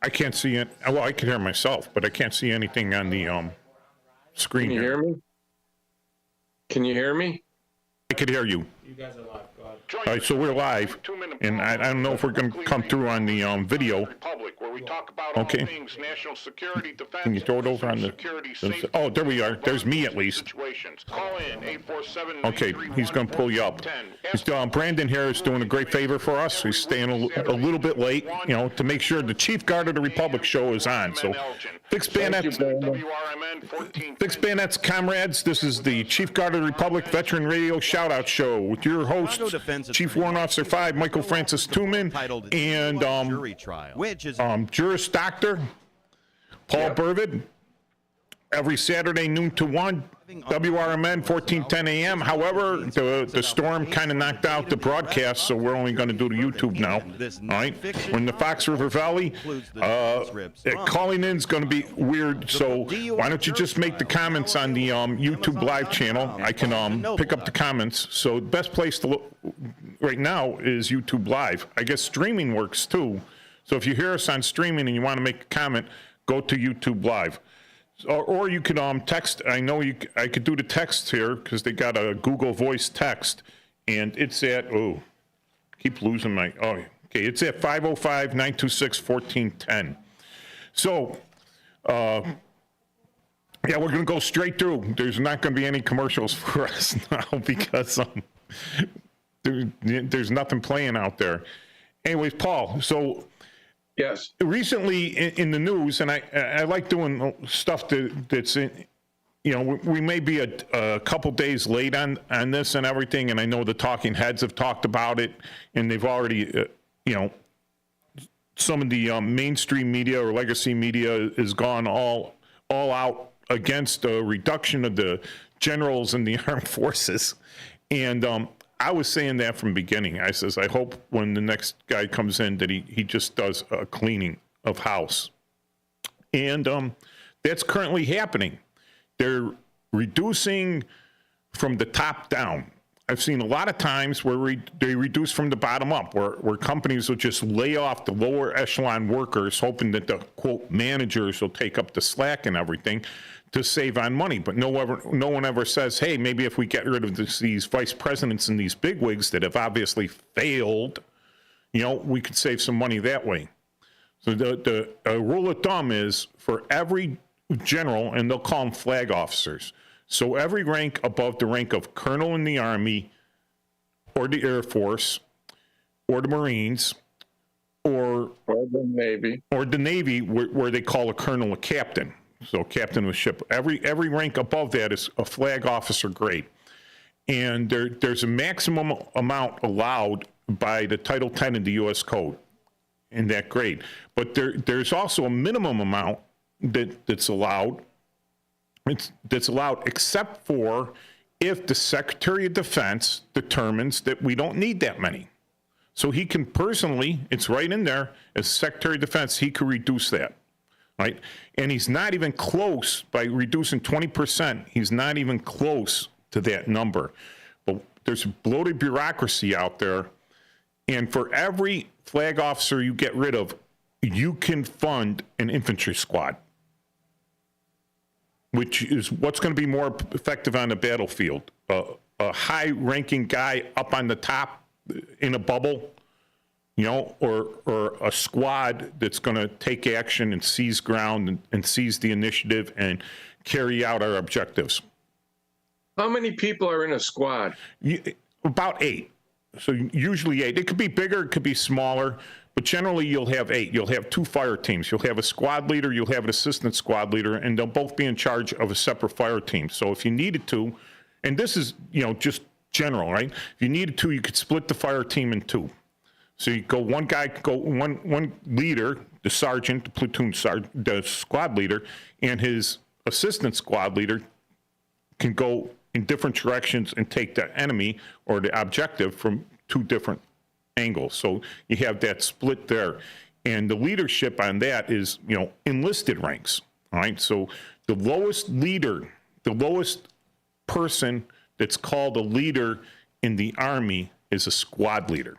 I can't see it. Well, I can hear myself, but I can't see anything on the screen. Can you hear me? Can you hear me? I could hear you. You guys are live. Go ahead. All right, so we're live, and I don't know if we're going to come through on the video. Where we talk about Okay. all things national security, defense, Can you throw it over on the? security, safety, Oh, there we are. There's me at least. situations. Call in 847. Okay, he's going to pull you up. Brandon here is doing a great favor for us. He's staying a little bit late, you know, to make sure the Chief Guard of the Republic show is on. So, fixed bayonets, fixed bayonets, comrades. This is the Chief Guard of the Republic Veteran Radio Shout-Out Show with your hosts, Chief Warrant Officer 5, Michael Francis Tooman, and Juris Doctor Paul Burvid. Every Saturday, noon to 1, WRMN, 1410 a.m. However, the storm kind of knocked out the broadcast, so we're only going to do the YouTube now. All right? We're in the Fox River Valley. Calling in is going to be weird, so why don't you just make the comments on the YouTube live channel? I can pick up the comments. So the best place to look right now is YouTube Live. I guess streaming works too. So if you hear us on streaming and you want to make a comment, go to YouTube Live. Or you could text. I know I could do the text here because they got a Google Voice text, and it's at keep losing my okay. It's at 505-926-1410. So yeah, we're gonna go straight through. There's not gonna be any commercials for us now because there's nothing playing out there. Anyways, Paul. So. Yes. Recently in the news, and I like doing stuff that's in, you know, we may be a couple days late on this and everything, and I know the talking heads have talked about it, and they've already, you know, some of the mainstream media or legacy media has gone all out against the reduction of the generals in the armed forces, and I was saying that from the beginning. I says, I hope when the next guy comes in that he just does a cleaning of house. And that's currently happening. They're reducing from the top down. I've seen a lot of times where they reduce from the bottom up, where companies will just lay off the lower echelon workers, hoping that the, quote, managers will take up the slack and everything to save on money. But no one ever says, hey, maybe if we get rid of these vice presidents and these bigwigs that have obviously failed, you know, we could save some money that way. So the rule of thumb is for every general, and they'll call them flag officers, so every rank above the rank of colonel in the Army or the Air Force or the Marines or the Navy where they call a colonel a captain. So captain of a ship. Every rank above that is a flag officer grade. And there's a maximum amount allowed by the Title 10 of the U.S. Code in that grade. But there's also a minimum amount that's allowed. That's allowed except for if the Secretary of Defense determines that we don't need that many. So he can personally, it's right in there, as Secretary of Defense, he could reduce that. Right? And he's not even close by reducing 20%. He's not even close to that number. But there's bloated bureaucracy out there. And for every flag officer you get rid of, you can fund an infantry squad, which is what's going to be more effective on the battlefield. A high-ranking guy up on the top in a bubble, you know, or a squad that's going to take action and seize ground and seize the initiative and carry out our objectives. How many people are in a squad? About 8. So usually 8. It could be bigger, it could be smaller, but generally you'll have 8. You'll have 2 fire teams. You'll have a squad leader, you'll have an assistant squad leader, and they'll both be in charge of a separate fire team. So if you needed to, and this is, you know, just general, right? If you needed to, you could split the fire team in 2. So you go one leader, the sergeant, the platoon sergeant, the squad leader, and his assistant squad leader can go in different directions and take the enemy or the objective from 2 different angles. So you have that split there. And the leadership on that is, you know, enlisted ranks. All right. So the lowest leader, the lowest person that's called a leader in the Army is a squad leader.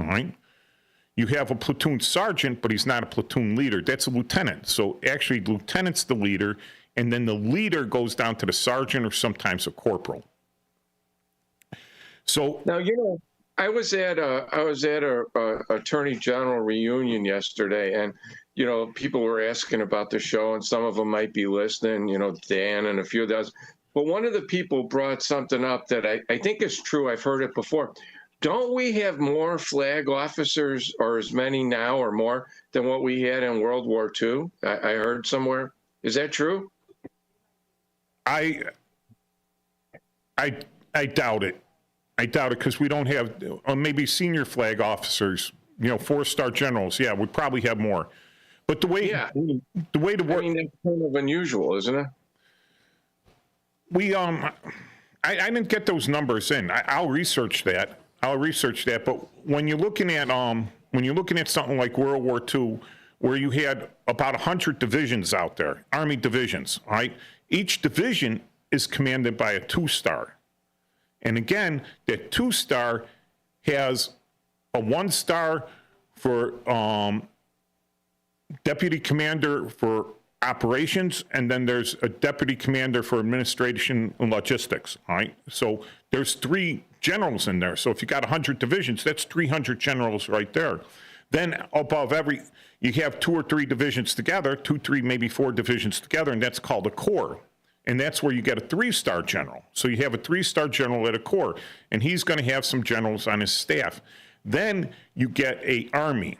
All right. you have a platoon sergeant, but he's not a platoon leader. That's a lieutenant. So actually, lieutenant's the leader, and then the leader goes down to the sergeant or sometimes a corporal. So Now, I was at a Attorney General reunion yesterday, and people were asking about the show, and some of them might be listening. Dan and a few of those. But one of the people brought something up that I think is true. I've heard it before. Don't we have more flag officers, or as many now or more, than what we had in World War II? I heard somewhere. Is that true? I doubt it. I doubt it because we don't have maybe senior flag officers, 4-star generals. Yeah, we probably have more. But the way the work, that's kind of unusual, isn't it? we I didn't get those numbers in. I'll research that. But when you're looking at something like World War II, where you had about 100 divisions out there, Army divisions, right? Each division is commanded by a 2-star. And again, that 2-star has a 1-star for deputy commander for operations, and then there's a deputy commander for administration and logistics, all right? So there's 3 generals in there. So if you got 100 divisions, that's 300 generals right there. Then above you have 2 or 3 divisions together, 2, 3, maybe 4 divisions together, and that's called a corps. And that's where you get a 3-star general. So you have a 3-star general at a corps, and he's going to have some generals on his staff. Then you get a army,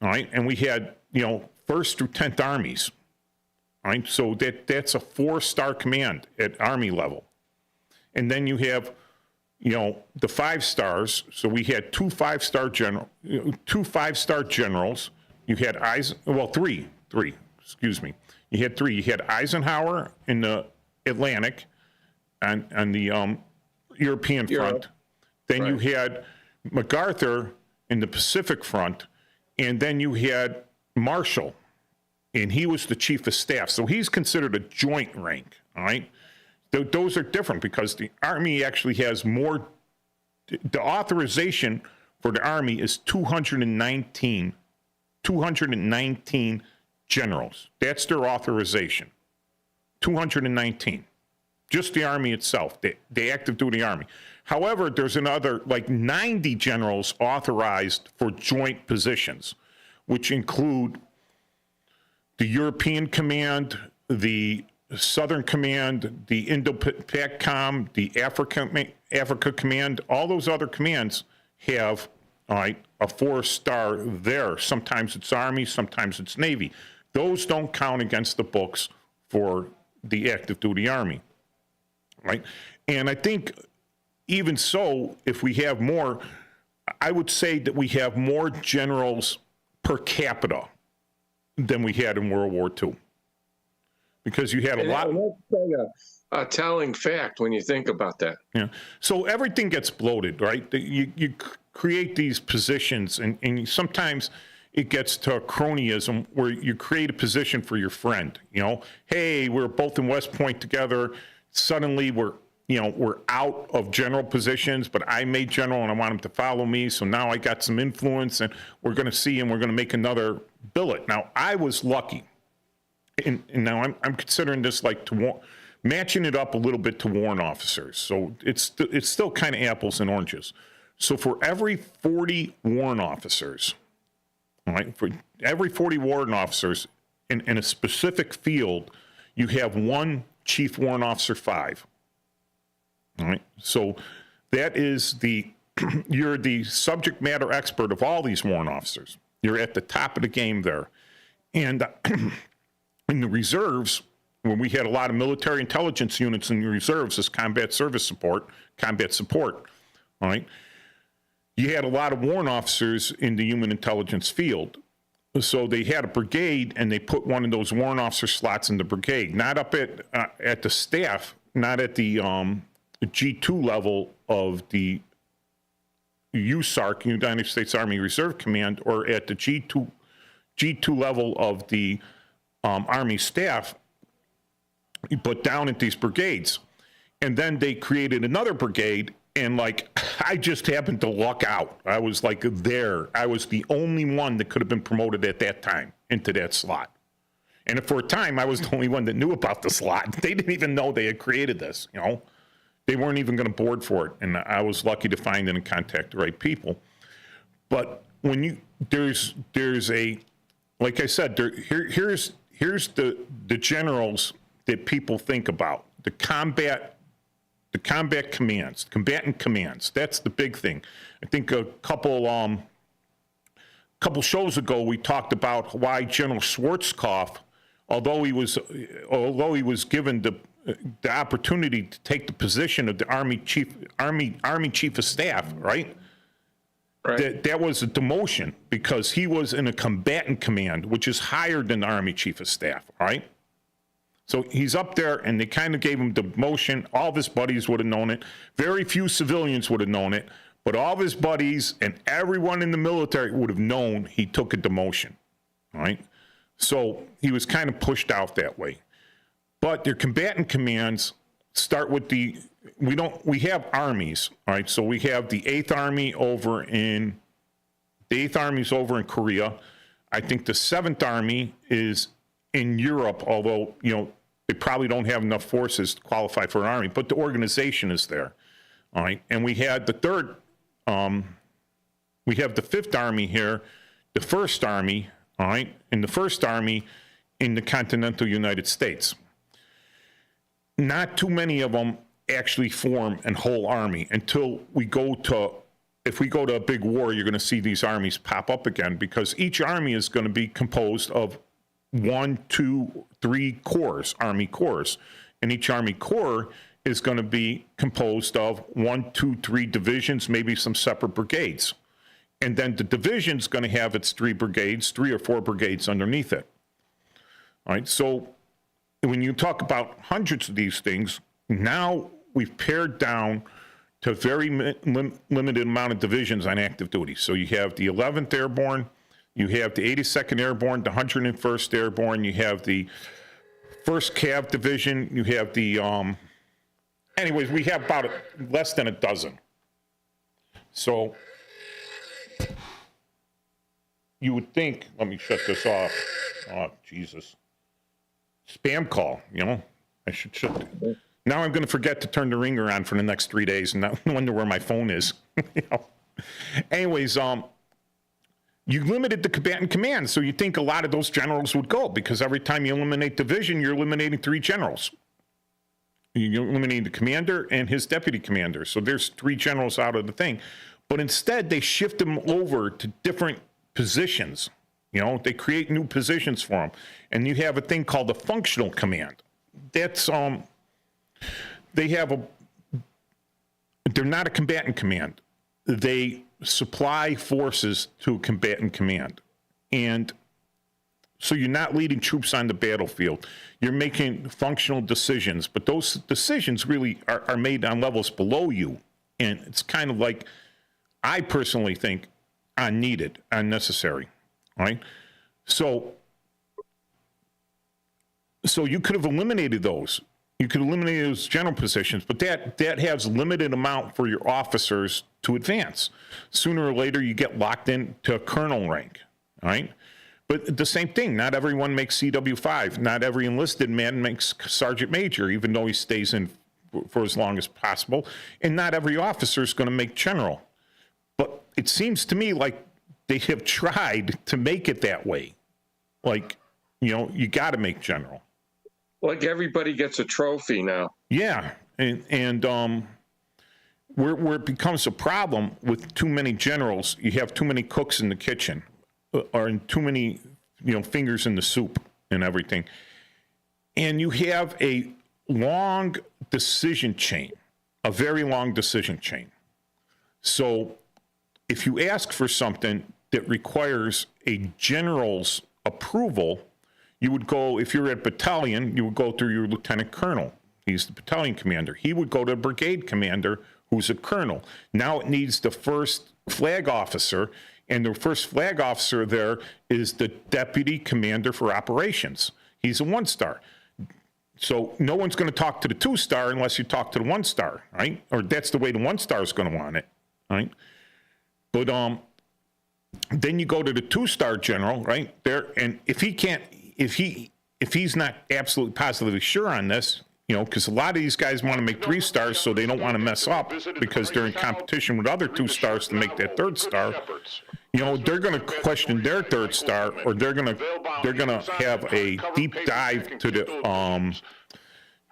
all right? And we had, 1st through 10th armies, all right? So that's a 4-star command at army level. And then you have, the 5 stars. So we had 2 5-star generals. You had 3, excuse me. You had 3. You had Eisenhower in the Atlantic on the European front. Then you had MacArthur in the Pacific front. And then you had Marshall, and he was the chief of staff. So he's considered a joint rank, all right? Those are different because the Army actually has more. The authorization for the Army is 219 generals. That's their authorization. 219. Just the Army itself, the active duty Army. However, there's another 90 generals authorized for joint positions, which include the European Command, the Southern Command, the Indo-PACOM, the Africa Command. All those other commands have a 4-star there. Sometimes it's Army, sometimes it's Navy. Those don't count against the books for the active duty Army, right? And I think even so, if we have more, I would say that we have more generals per capita than we had in World War II. Because you had a lot. That's kind of a telling fact when you think about that. Yeah. So everything gets bloated, right? You create these positions, and sometimes it gets to cronyism where you create a position for your friend. Hey, we're both in West Point together. Suddenly we're out of general positions, but I made general and I want him to follow me. So now I got some influence, and we're going to see, and we're going to make another billet. Now I was lucky. And now I'm considering this matching it up a little bit to warrant officers. So it's still kind of apples and oranges. So for every 40 warrant officers, all right, for every 40 warrant officers in a specific field, you have 1 chief warrant officer 5. All right. So that is you're the subject matter expert of all these warrant officers. You're at the top of the game there. And in the reserves, when we had a lot of military intelligence units in the reserves as combat support, all right, you had a lot of warrant officers in the human intelligence field. So they had a brigade, and they put one of those warrant officer slots in the brigade, not up at the staff, not at the G2 level of the USARC, United States Army Reserve Command, or at the G2 level of the Army staff, but down at these brigades. And then they created another brigade And like, I just happened to luck out. I was like there. I was the only one that could have been promoted at that time into that slot. And for a time, I was the only one that knew about the slot. They didn't even know they had created this, you know. They weren't even going to board for it. And I was lucky to find and contact the right people. But when there's a, like I said, here's the generals that people think about. The combatant commands. That's the big thing. I think a couple shows ago we talked about why General Schwarzkopf, although he was given the opportunity to take the position of the Army chief of staff, right? Right. That was a demotion because he was in a combatant command, which is higher than the Army chief of staff, right? So he's up there, and they kind of gave him demotion. All of his buddies would have known it. Very few civilians would have known it, but all of his buddies and everyone in the military would have known he took a demotion, right? So he was kind of pushed out that way. But their combatant commands start with we have armies, all right? So we have the 8th Army over in Korea. I think the 7th Army is in Europe, although, you know, they probably don't have enough forces to qualify for an army, but the organization is there, all right? And we had the 5th Army here, the 1st Army, all right? And the 1st Army in the continental United States. Not too many of them actually form a whole army until if we go to a big war, you're going to see these armies pop up again, because each army is going to be composed of 1, 2, 3 corps, army corps. And each army corps is going to be composed of 1, 2, 3 divisions, maybe some separate brigades. And then the division's going to have its 3 or 4 brigades underneath it. All right, so when you talk about hundreds of these things, now we've pared down to a very limited amount of divisions on active duty. So you have the 11th Airborne, you have the 82nd Airborne, the 101st Airborne, you have the 1st Cav Division, you have the, anyways, we have about less than a dozen. So you would think, let me shut this off. Oh, Jesus. Spam call, you know, I should shut. Now I'm going to forget to turn the ringer on for the next 3 days and not wonder where my phone is. You know? Anyways, you limited the combatant command, so you think a lot of those generals would go, because every time you eliminate division, you're eliminating 3 generals. You're eliminating the commander and his deputy commander, so there's 3 generals out of the thing. But instead, they shift them over to different positions. You know, they create new positions for them. And you have a thing called the functional command. That's, they're not a combatant command. They supply forces to a combatant command. And so you're not leading troops on the battlefield. You're making functional decisions, but those decisions really are made on levels below you. And it's kind of like, I personally think, unneeded, unnecessary, right? So you could have eliminated those. You could eliminate those general positions, but that has limited amount for your officers to advance. Sooner or later, you get locked into a colonel rank, all right? But the same thing, not everyone makes CW5. Not every enlisted man makes sergeant major, even though he stays in for as long as possible. And not every officer is going to make general. But it seems to me like they have tried to make it that way. Like, you know, you got to make general. Like everybody gets a trophy now. Yeah, and where it becomes a problem with too many generals, you have too many cooks in the kitchen, or too many, you know, fingers in the soup and everything. And you have a long decision chain, a very long decision chain. So if you ask for something that requires a general's approval, you would go, if you're at battalion, you would go through your lieutenant colonel. He's the battalion commander. He would go to a brigade commander, who's a colonel. Now it needs the first flag officer, and the first flag officer there is the deputy commander for operations. He's a 1-star. So no one's going to talk to the 2-star unless you talk to the 1-star, right? Or that's the way the 1-star is going to want it, right? But then you go to the 2-star general, right? There, and if he's not absolutely positively sure on this, you know, because a lot of these guys want to make 3 stars, so they don't want to mess up because they're in competition with other 2 stars to make that 3rd star. You know, they're going to question their 3rd star, or they're going to have a deep dive to the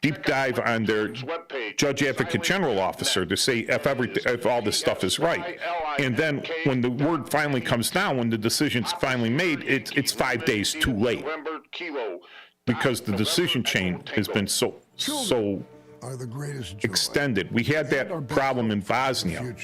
deep dive on their judge advocate general officer to say if all this stuff is right. And then when the word finally comes down, when the decision's finally made, it's 5 days too late because the decision chain has been so are the greatest joy. extended. We had that problem in Bosnia.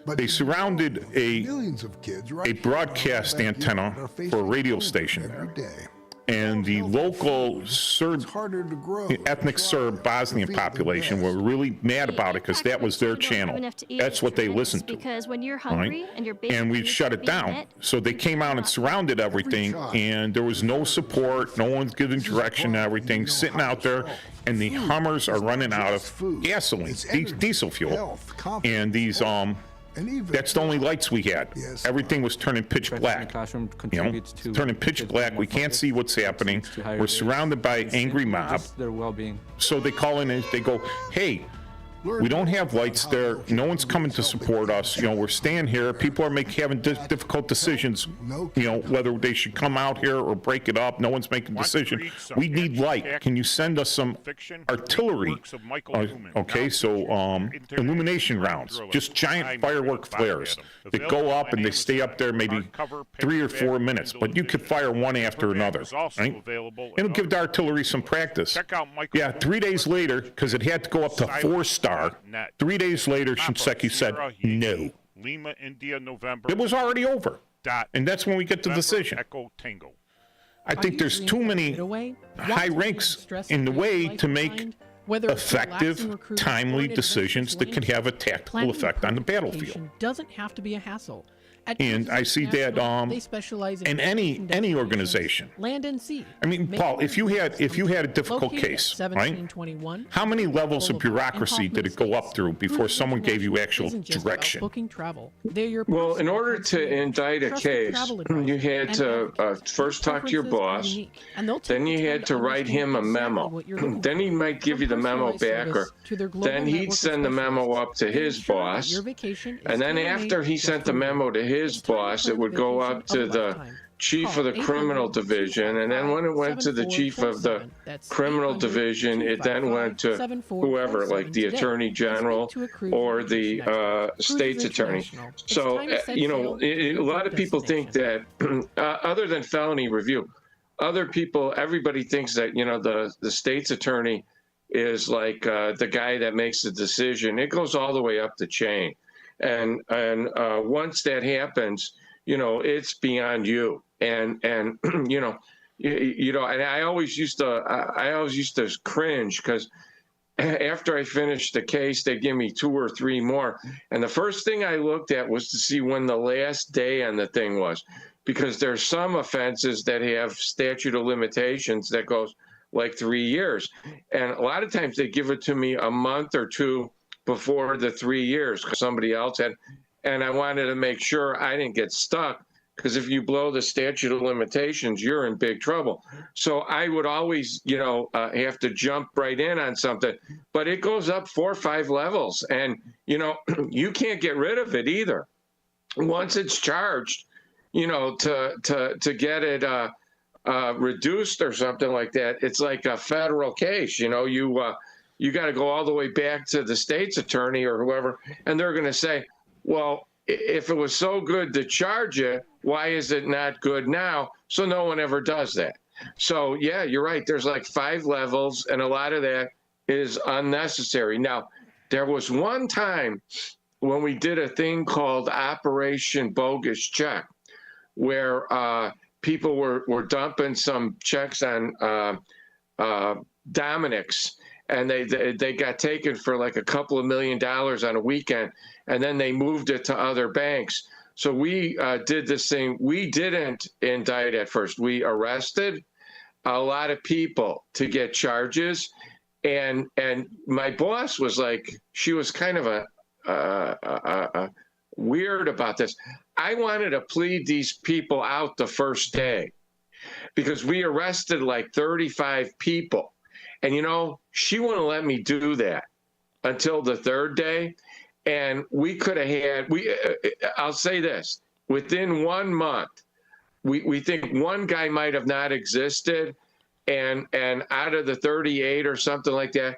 They surrounded a broadcast antenna for a radio station there. And the local ethnic Serb Bosnian population were really mad about it because that was their channel. That's what they listened to. Because when you're hungry and you're and we shut it down. So they came out and surrounded everything, and there was no support, no one's giving direction to everything, sitting out there, and the Hummers are running out of gasoline, diesel fuel. And these that's the only lights we had. Everything was turning pitch black. You know, turning pitch black. We can't see what's happening. We're surrounded by angry mob. So they call in and they go, hey, we don't have lights there. No one's coming to support us. You know, we're staying here. People are having difficult decisions, you know, whether they should come out here or break it up. No one's making a decision. We need light. Can you send us some artillery? Okay, so illumination rounds, just giant firework flares that go up and they stay up there maybe 3 or 4 minutes, but you could fire one after another, right? It'll give the artillery some practice. Yeah, 3 days later, because it had to go up to 4-star. 3 days later, Shinseki said no. It was already over. And that's when we get the decision. I think there's too many high ranks in the way to make effective, timely decisions that can have a tactical effect on the battlefield. Doesn't have to be a hassle. And I see that in any organization. Land and sea. I mean, Paul, if you had a difficult case, right? How many levels of bureaucracy did it go up through before someone gave you actual direction? Well, in order to indict a case, you had to first talk to your boss, then you had to write him a memo. Then he might give you the memo back, or then he'd send the memo up to his boss, and then after he sent the memo to his boss, it would go up to the chief of the criminal division, and then when it went to the chief of the criminal division, it then went to whoever, like the attorney general or the state's attorney. So, you know, a lot of people think that other than felony review, everybody thinks that, you know, the state's attorney is like the guy that makes the decision. It goes all the way up the chain. And once that happens, you know, it's beyond you. And you know, and I always used to cringe because after I finished the case, they give me 2 or 3 more. And the first thing I looked at was to see when the last day on the thing was, because there's some offenses that have statute of limitations that goes like 3 years. And a lot of times they give it to me a month or 2 before the 3 years because somebody else had, and I wanted to make sure I didn't get stuck, because if you blow the statute of limitations, you're in big trouble. So I would always, you know, have to jump right in on something, but it goes up 4 or 5 levels, and you know, you can't get rid of it either. Once it's charged, you know, to get it reduced or something like that, it's like a federal case. You know, you got to go all the way back to the state's attorney or whoever, and they're going to say, well, if it was so good to charge it, why is it not good now? So no one ever does that. So yeah, you're right. There's like 5 levels, and a lot of that is unnecessary. Now, there was one time when we did a thing called Operation Bogus Check, where people were dumping some checks on Dominic's, and they got taken for like a couple of $1 million on a weekend, and then they moved it to other banks. So we did this thing. We didn't indict at first. We arrested, a lot of people to get charges. And my boss was like, she was kind of a weird about this. I wanted to plead these people out the first day because we arrested like 35 people. And, you know, she wouldn't let me do that until the third day. And we could have had, I'll say this, within 1 month, we think one guy might have not existed. And out of the 38 or something like that,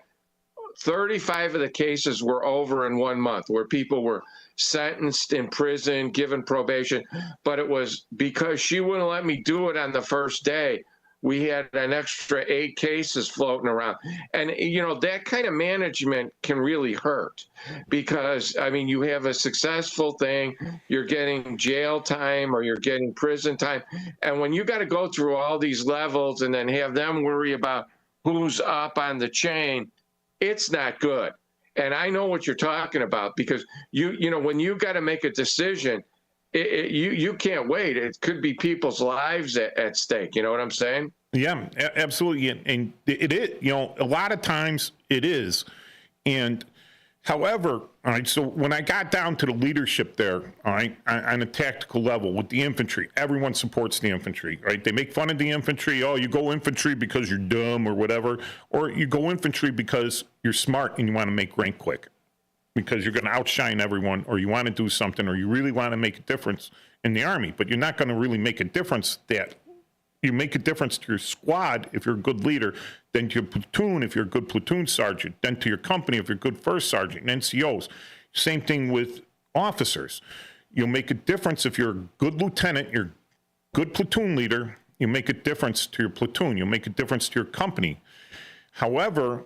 35 of the cases were over in 1 month, where people were sentenced in prison, given probation. But it was because she wouldn't let me do it on the first day. We had an extra 8 cases floating around. And, you know, that kind of management can really hurt because, I mean, you have a successful thing, you're getting jail time or you're getting prison time. And when you got to go through all these levels and then have them worry about who's up on the chain, it's not good. And I know what you're talking about because, you know, when you got to make a decision, you can't wait. It could be people's lives at stake. You know what I'm saying? Yeah, absolutely. And it is, you know, a lot of times it is. And however, all right, so when I got down to the leadership there, all right, on a tactical level with the infantry, everyone supports the infantry, right? They make fun of the infantry. Oh, you go infantry because you're dumb or whatever, or you go infantry because you're smart and you want to make rank quick, because you're going to outshine everyone, or you want to do something, or you really want to make a difference in the Army, but you're not going to really make a difference that you make a difference to your squad if you're a good leader, then to your platoon if you're a good platoon sergeant, then to your company if you're a good first sergeant, and NCOs. Same thing with officers. You'll make a difference if you're a good lieutenant, you're a good platoon leader, you make a difference to your platoon, you'll make a difference to your company. However,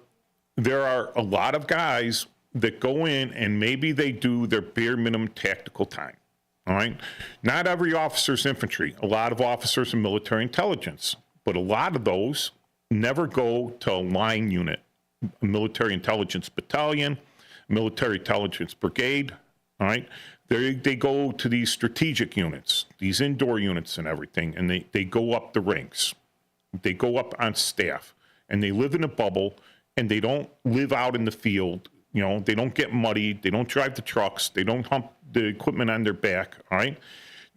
there are a lot of guys that go in and maybe they do their bare minimum tactical time. All right. Not every officer's infantry. A lot of officers are military intelligence, but a lot of those never go to a line unit, a military intelligence battalion, military intelligence brigade. All right. They go to these strategic units, these indoor units and everything, and they go up the ranks. They go up on staff and they live in a bubble and they don't live out in the field. You know, they don't get muddy. They don't drive the trucks. They don't hump the equipment on their back. All right.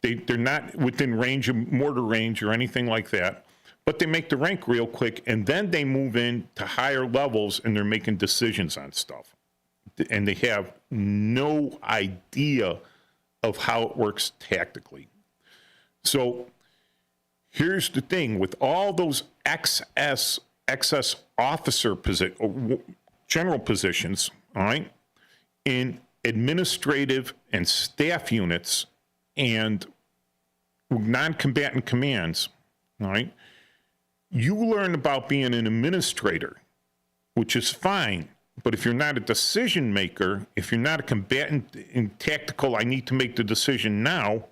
They're not within range of mortar range or anything like that, but they make the rank real quick. And then they move in to higher levels and they're making decisions on stuff. And they have no idea of how it works tactically. So here's the thing with all those excess officer general positions, all right, in administrative and staff units and non-combatant commands, all right, you learn about being an administrator, which is fine. But if you're not a decision maker, if you're not a combatant in tactical, I need to make the decision now,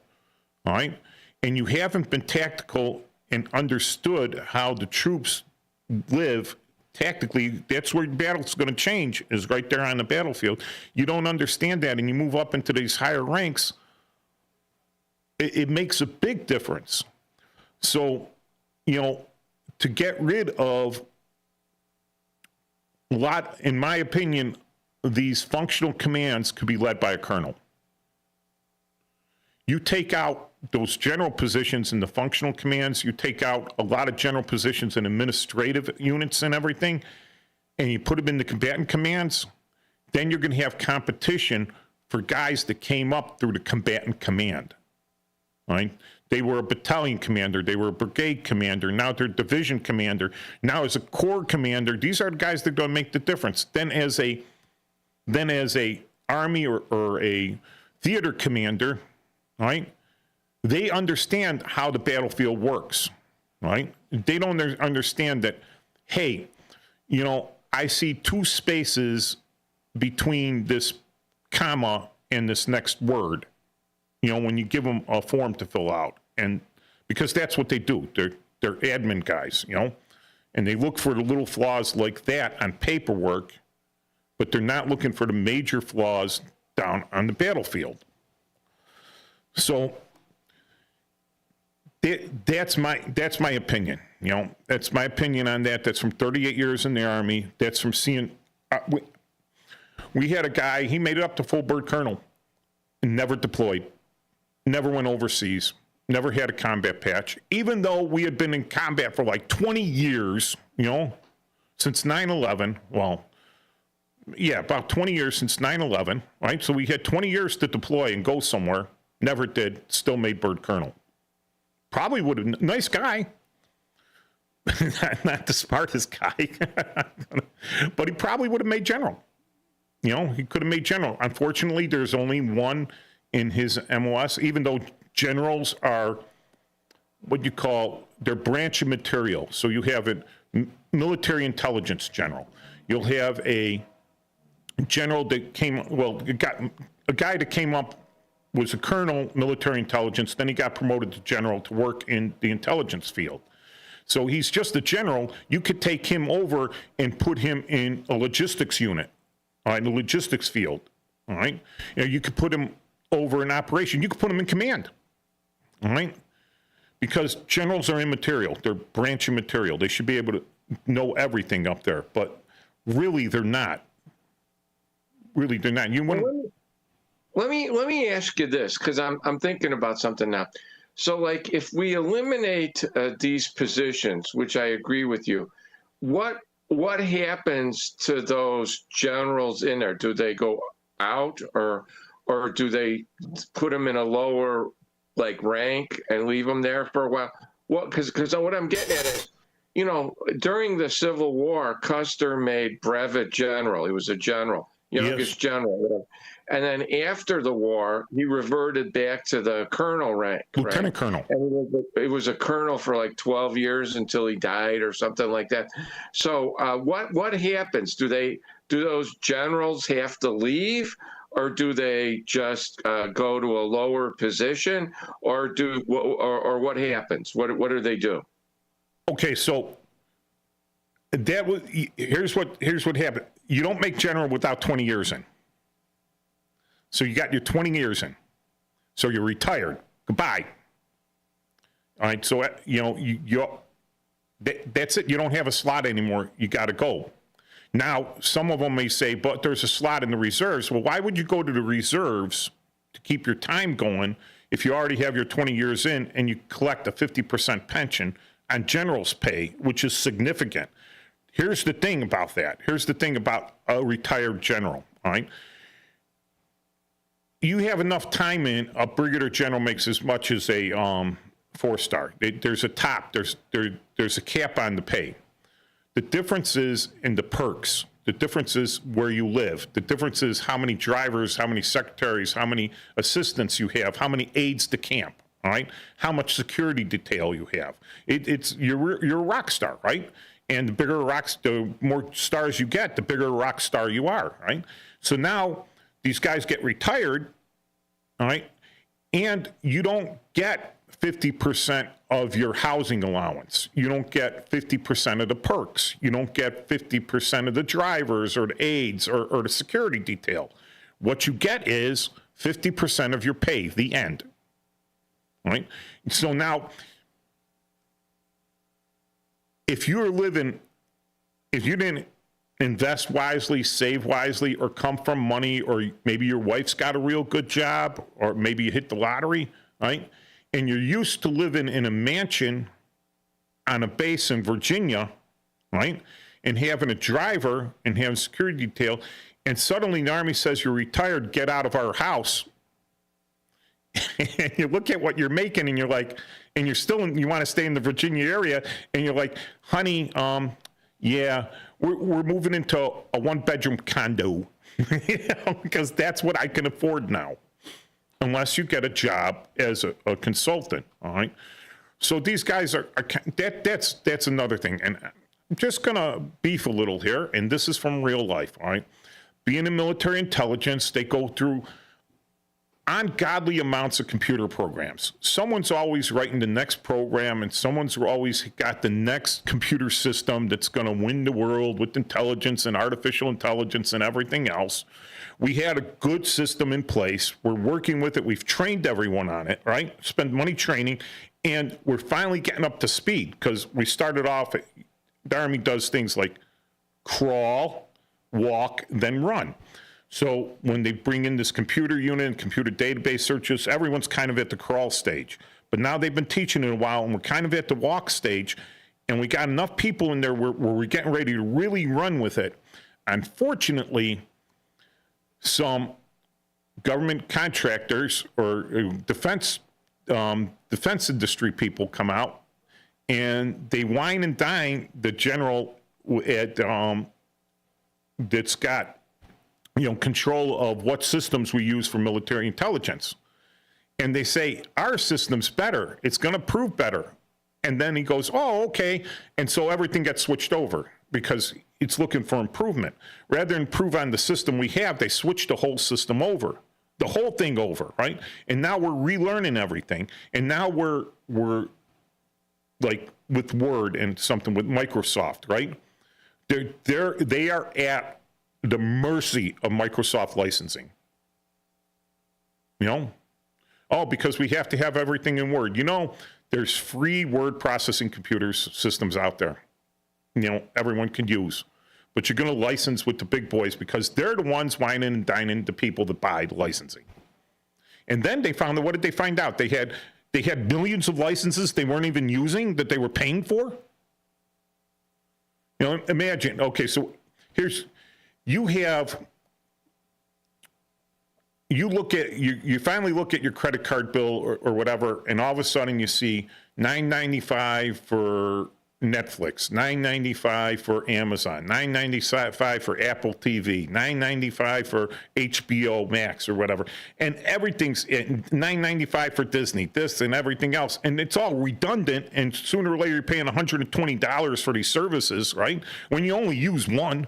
all right, and you haven't been tactical and understood how the troops live tactically, that's where the battle's going to change, is right there on the battlefield. You don't understand that and you move up into these higher ranks, it makes a big difference. So, you know, to get rid of a lot, in my opinion, these functional commands could be led by a colonel. You take out those general positions in the functional commands, you take out a lot of general positions in administrative units and everything, and you put them in the combatant commands, then you're going to have competition for guys that came up through the combatant command. Right? They were a battalion commander, they were a brigade commander, now they're division commander, now as a corps commander. These are the guys that are going to make the difference. Then as a army or a theater commander, right? They understand how the battlefield works, right? They don't understand that, hey, you know, I see 2 spaces between this comma and this next word, you know, when you give them a form to fill out. And because that's what they do. They're admin guys, you know, and they look for the little flaws like that on paperwork, but they're not looking for the major flaws down on the battlefield. So that's my opinion. You know, that's my opinion on that. That's from 38 years in the Army. That's from seeing, we had a guy, he made it up to full bird colonel and never deployed, never went overseas, never had a combat patch, even though we had been in combat for like 20 years, you know, since 9/11. Well, yeah, about 20 years since 9/11, right? So we had 20 years to deploy and go somewhere. Never did, still made bird colonel. Probably would have, nice guy. Not the smartest guy, but he probably would have made general. You know, he could have made general. Unfortunately, there's only one in his MOS, even though generals are what you call, they're branch of material. So you have a military intelligence general. You'll have a general that came, well, a guy that came up was a colonel, military intelligence, then he got promoted to general to work in the intelligence field. So he's just a general. You could take him over and put him in a logistics unit, all right, in the logistics field, all right? You know, you could put him over an operation. You could put him in command, all right? Because generals are immaterial. They're branch of material. They should be able to know everything up there, but really they're not. Really, they're not. You want Let me ask you this, because I'm thinking about something now. So, like, if we eliminate these positions, which I agree with you, what happens to those generals in there? Do they go out, or do they put them in a lower like rank and leave them there for a while? Well, because what I'm getting at is, you know, during the Civil War, Custer made brevet general. He was a general, youngest general, whatever. And then after the war, he reverted back to the colonel rank. Lieutenant colonel. And it was a colonel for like 12 years until he died or something like that. So what happens? Do those generals have to leave, or do they just go to a lower position, or what happens? What do they do? Okay, so that was, here's what happened. You don't make general without 20 years in. So you got your 20 years in. So you're retired. Goodbye. All right, so you know that's it. You don't have a slot anymore. You got to go. Now, some of them may say, but there's a slot in the reserves. Well, why would you go to the reserves to keep your time going if you already have your 20 years in and you collect a 50% pension on general's pay, which is significant? Here's the thing about that. Here's the thing about a retired general, all right? You have enough time in, a brigadier general makes as much as a 4-star. There's a top, there's a cap on the pay. The difference is in the perks. The difference is where you live. The difference is how many drivers, how many secretaries, how many assistants you have, how many aides to camp, all right? How much security detail you have. You're a rock star, right? And the more stars you get, the bigger a rock star you are, right? So now these guys get retired, all right? And you don't get 50% of your housing allowance. You don't get 50% of the perks. You don't get 50% of the drivers or the aides or the security detail. What you get is 50% of your pay, the end. All right? So now, if you didn't invest wisely, save wisely, or come from money, or maybe your wife's got a real good job, or maybe you hit the lottery, right? And you're used to living in a mansion on a base in Virginia, right? And having a driver and having security detail, and suddenly the Army says you're retired, get out of our house. And you look at what you're making and you're like, and you want to stay in the Virginia area, and you're like, honey, yeah, we're moving into a 1-bedroom condo, because that's what I can afford now, unless you get a job as a consultant, all right? So these guys that's another thing. And I'm just gonna beef a little here, and this is from real life, all right? Being in military intelligence, they go through ungodly amounts of computer programs. Someone's always writing the next program, and someone's always got the next computer system that's going to win the world with intelligence and artificial intelligence and everything else. We had a good system in place. We're working with it. We've trained everyone on it, right? Spend money training, And we're finally getting up to speed because we started off, the Army does things like crawl, walk, then run. So when they bring in this computer unit and computer database searches, everyone's kind of at the crawl stage. But now they've been teaching it a while, and we're kind of at the walk stage, and we got enough people in there where we're getting ready to really run with it. Unfortunately, some government contractors or defense industry people come out, and they wine and dine the general at that's got control of what systems we use for military intelligence. And they say, our system's better. It's going to prove better. And then he goes, oh, okay. And so everything gets switched over because it's looking for improvement. Rather than improve on the system we have, they switch the whole system over, the whole thing over, right? And now we're relearning everything. And now we're like with Word and something with Microsoft, right? They are at the mercy of Microsoft licensing. Oh, because we have to have everything in Word. There's free word processing computers systems out there. Everyone can use. But you're going to license with the big boys because they're the ones whining and dining the people that buy the licensing. And then they found out, what did they find out? They had millions of licenses they weren't even using that they were paying for. Imagine, okay, so you finally look at your credit card bill or whatever, and all of a sudden you see $9.95 for Netflix, $9.95 for Amazon, $9.95 for Apple TV, $9.95 for HBO Max or whatever, and everything's $9.95 for Disney, this and everything else, and it's all redundant. And sooner or later you're paying $120 for these services, right? When you only use one.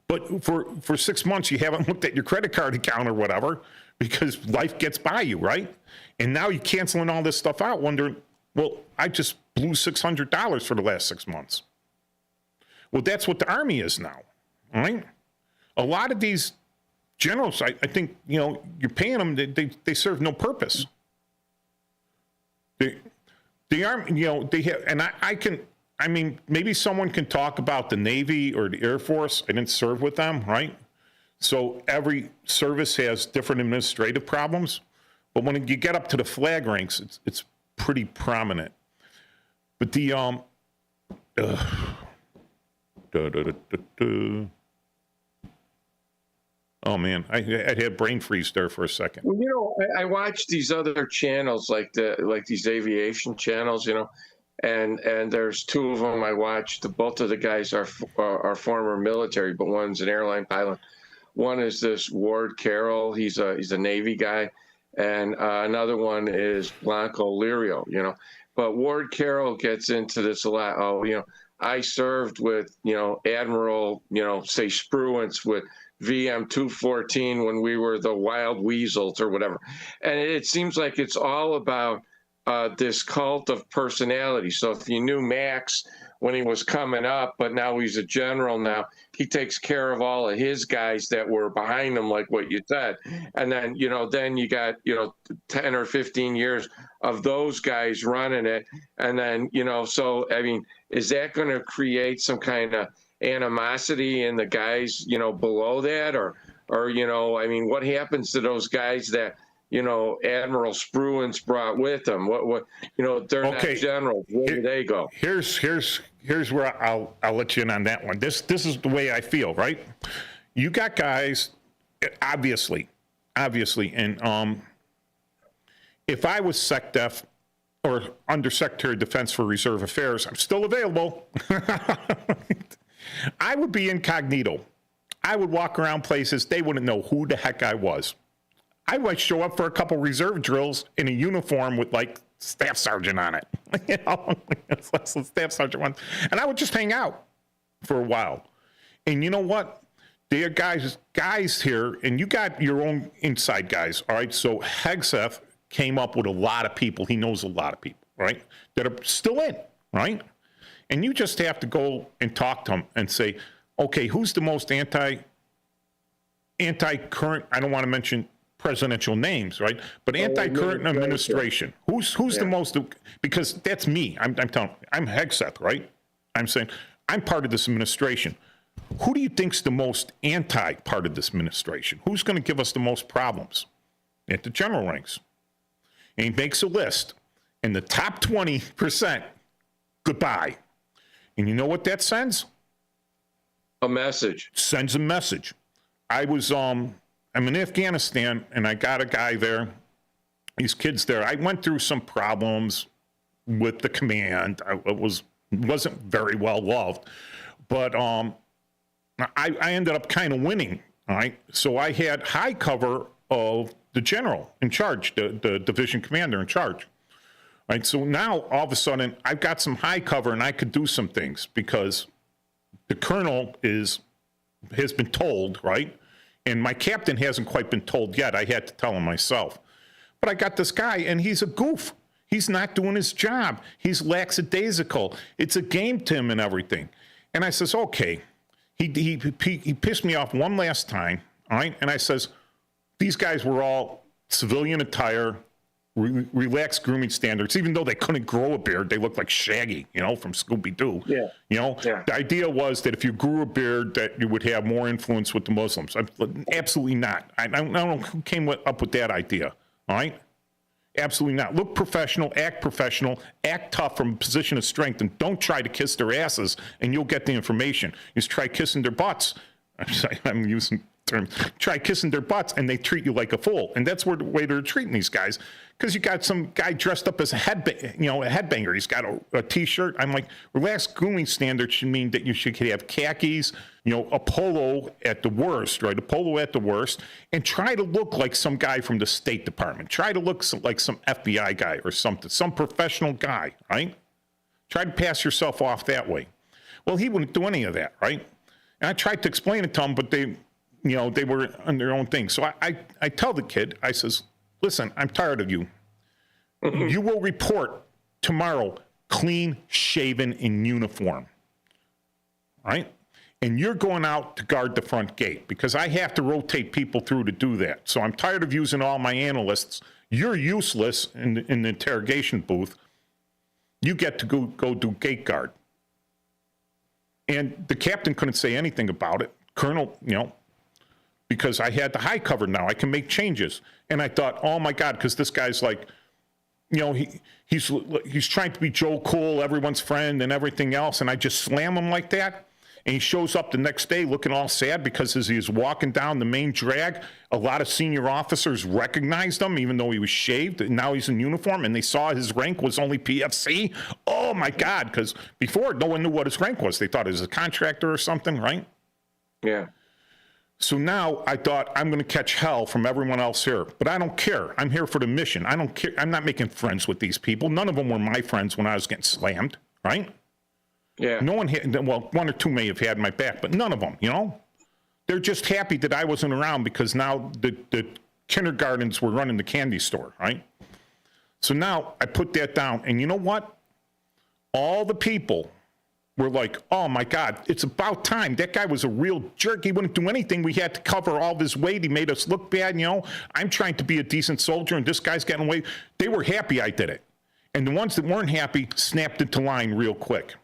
But for 6 months, you haven't looked at your credit card account or whatever because life gets by you, right? And now you're canceling all this stuff out, wondering, well, I just blew $600 for the last 6 months. Well, that's what the Army is now, all right? A lot of these generals, I think, you're paying them, they serve no purpose. The Army, they have, and maybe someone can talk about the Navy or the Air Force. I didn't serve with them, right? So every service has different administrative problems. But when you get up to the flag ranks, it's pretty prominent. But the, oh man, I had brain freeze there for a second. Well, I watch these other channels like these aviation channels, and there's two of them I watched. Both of the guys are former military, but one's an airline pilot. One is this Ward Carroll. He's a Navy guy, and another one is Blanco Lirio. But Ward Carroll gets into this a lot. Oh, I served with Admiral say Spruance with VM 214 when we were the Wild Weasels or whatever, and it seems like it's all about this cult of personality. So if you knew Max when he was coming up, but now he's a general now, he takes care of all of his guys that were behind him, like what you said. And then, then you got, 10 or 15 years of those guys running it. And then, so, is that going to create some kind of animosity in the guys, below that? Or, what happens to those guys that, Admiral Spruance brought with them? What they're not generals. Where do they go? Here's where I'll let you in on that one. This is the way I feel, right? You got guys, obviously, and if I was SecDef or Undersecretary of Defense for Reserve Affairs, I'm still available. I would be incognito. I would walk around places, they wouldn't know who the heck I was. I might show up for a couple reserve drills in a uniform with like staff sergeant on it. Staff sergeant one. And I would just hang out for a while. And you know what? There are guys here, and you got your own inside guys, all right? So Hegseth came up with a lot of people. He knows a lot of people, right? That are still in, right? And you just have to go and talk to them and say, okay, who's the most anti-current, I don't want to mention presidential names, right? But anti-current administration, who's the most, because that's me. I'm telling, I'm Hegseth, right? I'm saying, I'm part of this administration. Who do you think's the most anti part of this administration? Who's going to give us the most problems? At the general ranks. And he makes a list. And the top 20%, goodbye. And you know what that sends? A message. Sends a message. I was, I'm in Afghanistan, and I got a guy there, these kids there. I went through some problems with the command. I wasn't very well loved. But I ended up kind of winning, all right? So I had high cover of the general in charge, the division commander in charge. All right, so now all of a sudden I've got some high cover and I could do some things because the colonel has been told, right? And my captain hasn't quite been told yet. I had to tell him myself. But I got this guy and he's a goof. He's not doing his job. He's lackadaisical. It's a game to him and everything. And I says, okay. He pissed me off one last time, all right? And I says, these guys were all civilian attire, relaxed grooming standards. Even though they couldn't grow a beard, they looked like Shaggy, from Scooby-Doo. Yeah. The idea was that if you grew a beard, that you would have more influence with the Muslims. Absolutely not. I don't know who came up with that idea, all right? Absolutely not. Look professional, act tough from a position of strength, and don't try to kiss their asses, and you'll get the information. Just try kissing their butts. I'm using terms. Try kissing their butts, and they treat you like a fool. And that's the way they're treating these guys. Because you got some guy dressed up as a headbanger. He's got a T-shirt. I'm like, relaxed grooming standards should mean that you should have khakis, a polo at the worst, right? A polo at the worst, and try to look like some guy from the State Department. Try to look like some FBI guy or something, some professional guy, right? Try to pass yourself off that way. Well, he wouldn't do any of that, right? And I tried to explain it to him, but they were on their own thing. So I tell the kid, I says, listen, I'm tired of you. You will report tomorrow clean, shaven, in uniform. Right? And you're going out to guard the front gate because I have to rotate people through to do that. So I'm tired of using all my analysts. You're useless in the interrogation booth. You get to go do gate guard. And the captain couldn't say anything about it. Colonel, because I had the high cover now. I can make changes. And I thought, oh my God, because this guy's like, he's trying to be Joe Cool, everyone's friend and everything else. And I just slam him like that. And he shows up the next day looking all sad because as he was walking down the main drag, a lot of senior officers recognized him, even though he was shaved. And now he's in uniform and they saw his rank was only PFC. Oh my God. Because before, no one knew what his rank was. They thought he was a contractor or something, right? Yeah. So now I thought I'm going to catch hell from everyone else here, but I don't care. I'm here for the mission. I don't care. I'm not making friends with these people. None of them were my friends when I was getting slammed, right? Yeah. No one had, well, one or two may have had my back, but none of them, They're just happy that I wasn't around because now the kindergartens were running the candy store, right? So now I put that down, and you know what? All the people were like, oh my God, it's about time. That guy was a real jerk. He wouldn't do anything. We had to cover all of his weight. He made us look bad, I'm trying to be a decent soldier, and this guy's getting away. They were happy I did it. And the ones that weren't happy snapped into line real quick.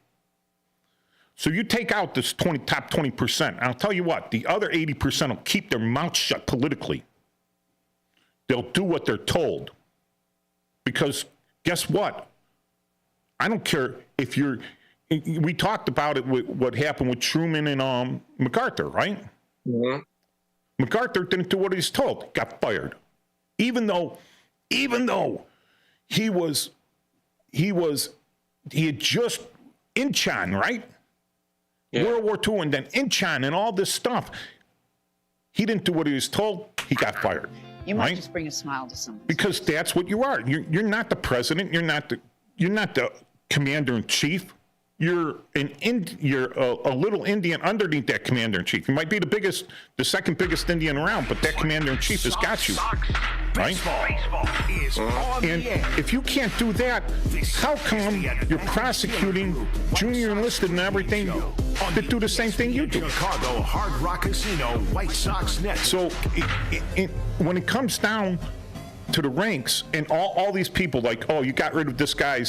So you take out this top 20%, and I'll tell you what, the other 80% will keep their mouth shut politically. They'll do what they're told. Because guess what? I don't care if we talked about it with what happened with Truman and MacArthur, right? Mm-hmm. MacArthur didn't do what he was told, got fired. Even though he had just Inchon, right? Yeah. World War II and then Inchon and all this stuff. He didn't do what he was told. He got fired. You might just bring a smile to someone. Because that's what you are. You're not the president. You're not the commander in chief. you're a little Indian underneath that commander-in-chief. You might be the second biggest Indian around, but that commander-in-chief has got you, right? And if you can't do that, how come you're prosecuting junior enlisted and everything that do the same thing you do? Chicago Hard Rock Casino White Sox Net. So when it comes down to the ranks and all these people, like, oh, you got rid of this guy,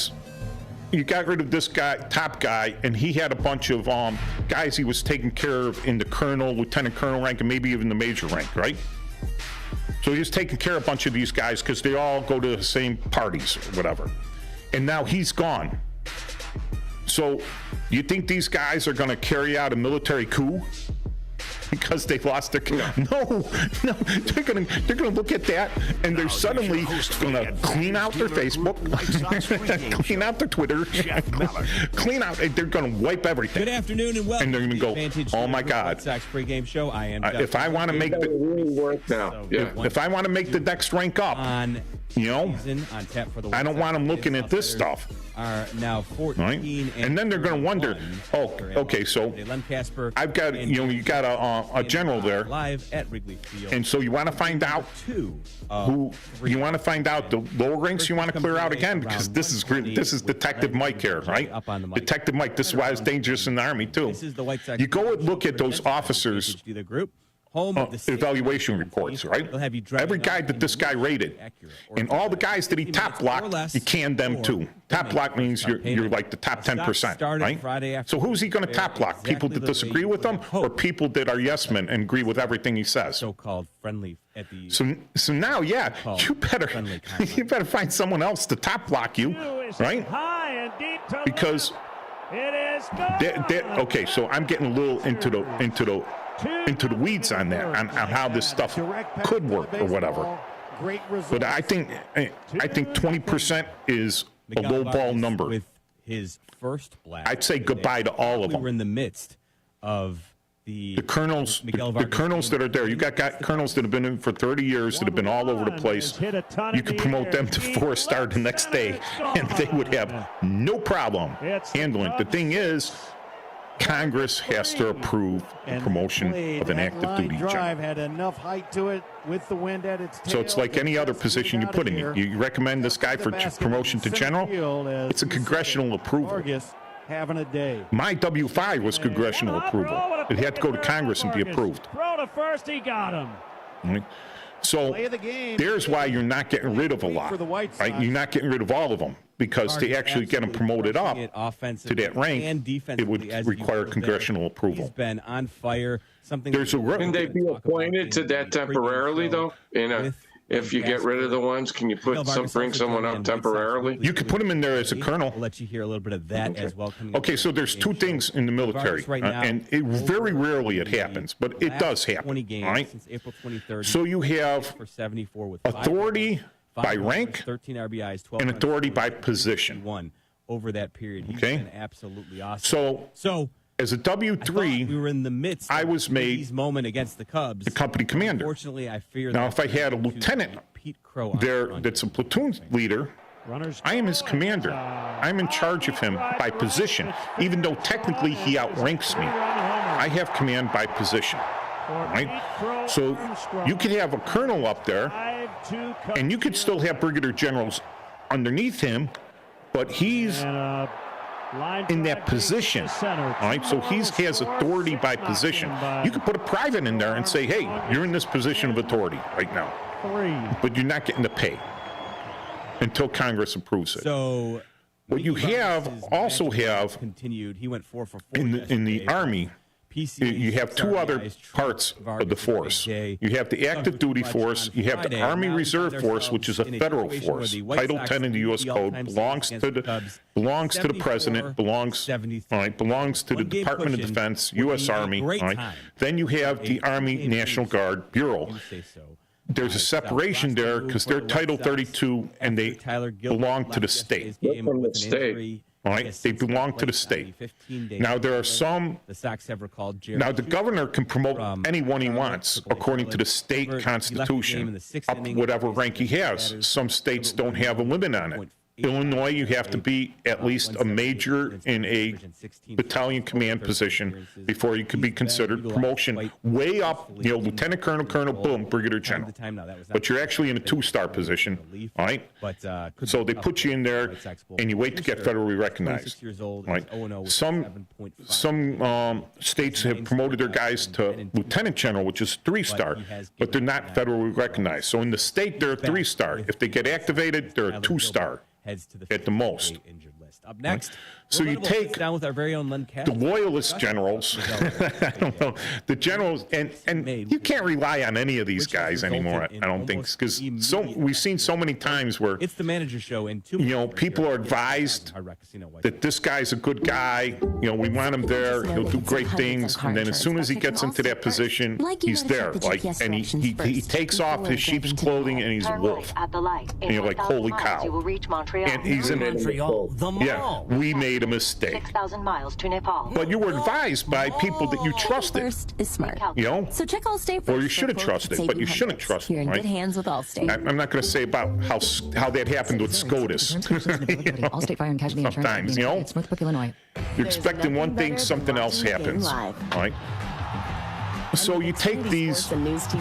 top guy, and he had a bunch of guys he was taking care of in the colonel, lieutenant colonel rank, and maybe even the major rank, right? So he was taking care of a bunch of these guys because they all go to the same parties or whatever. And now he's gone. So you think these guys are going to carry out a military coup because they lost their no, they're gonna look at that and they're suddenly gonna clean out their Facebook, clean out their Twitter, clean out. They're gonna wipe everything. Good afternoon and welcome. And they're gonna go, oh my God! White Sox pregame show. I am. If I want to make if I want to make the next rank up, on on tap for the I don't want them looking at this stuff. Are now 14 right? And then they're going to wonder, oh, okay, so I've got, you got a general there, live at Wrigley Field, and so you want to find out who you want to find out the lower ranks you want to clear out again, because this is Detective Mike here, right? Detective Mike. This is why it's dangerous in the Army too. You go and look at those officers. Evaluation reports, right? Every guy that this guy rated, and all the guys that he top blocked, you canned them too. Top block means you're like the top 10%, right? So who's he going to top block? People that disagree with him, or people that are yes men and agree with everything he says? So-called friendly at the. So now, yeah, you better find someone else to top block you, right? Because okay, so I'm getting a little into the weeds on that, on how this stuff could work or whatever. But I think 20% is a low ball number. With his first blast, I'd say goodbye to all of them. We were in the midst of the colonels that are there. You got colonels that have been in for 30 years that have been all over the place. You could promote them to 4-star the next day, and they would have no problem handling it. The thing is, Congress has to approve the promotion of an active duty general. Had enough height to it with the wind at its tail. So it's like any other position you put in. You recommend this guy for promotion to general, it's a congressional approval. Having a day. My W-5 was congressional approval. It had to go to Congress and be approved. Throw to first, he got him. Right? So there's why you're not getting rid of a lot. Right? You're not getting rid of all of them, because to actually get them promoted up to that rank, it would require congressional approval. He's been on fire. Can they be appointed to that temporarily, though? If you get rid of the ones, can you bring someone up temporarily? You could put him in there as a colonel. I'll let you hear a little bit of that as well. Okay, so there's two things in the military, and very rarely it happens, but it does happen. 20 games since April 23rd. So you have authority by rank, 13 RBIs, 12 and authority by position. Over that period, he's been absolutely awesome. So as a W-3, we were in the midst. I was made moment against the Cubs, the company commander. Unfortunately, I fear. Now, if I had a lieutenant there that's a platoon leader, I am his commander. I'm in charge of him by position, even though technically he outranks me. I have command by position. Right? So you could have a colonel up there, and you could still have brigadier generals underneath him, but he's in that position, all right? So he has authority by position. You could put a private in there and say, hey, you're in this position of authority right now, but you're not getting the pay until Congress approves it. So what you also have continued. He went 4 for 4 in the Army. You have two other parts of the force. You have the active duty force. You have the Army Reserve Force, which is a federal force. Title 10 in the U.S. Code belongs to the president, belongs to the Department of Defense, U.S. Army. Right? Then you have the Army National Guard Bureau. There's a separation there because they're Title 32 and they belong to the state. From the state. All right, they belong to the state. Now, there are some. Now, the governor can promote anyone he wants according to the state constitution, up whatever rank he has. Some states don't have a limit on it. Illinois, you have to be at least a major in a battalion command position before you could be considered promotion way up, lieutenant colonel, colonel, boom, brigadier general. But you're actually in a 2-star position, all right? So they put you in there, and you wait to get federally recognized. Right? Some states have promoted their guys to lieutenant general, which is 3-star, but they're not federally recognized. So in the state, they're a 3-star. If they get activated, they're a 2-star at the most. Up next, so you take down with our very own Len the loyalist generals, I don't know, the generals, and you can't rely on any of these guys anymore, I don't think, because we've seen so many times where it's the manager show in 2 people are advised that this guy's a good guy, we want him there, he'll do great things, and then as soon as he gets into that position, he's there, and he takes off his sheep's clothing and he's a wolf, and you're like, holy cow, and he's in Montreal, yeah, we made a mistake. 6,000 miles to Nepal. But you were advised by people that you trusted. First is smart. So check Allstate. Or you should have trusted, but you shouldn't trust You're them, in right? good hands with Allstate. I'm not going to say about how that happened with SCOTUS. Allstate Fire and Casualty Insurance. Sometimes, Northbrook, Illinois. you're expecting one thing, something else happens, right? So you take these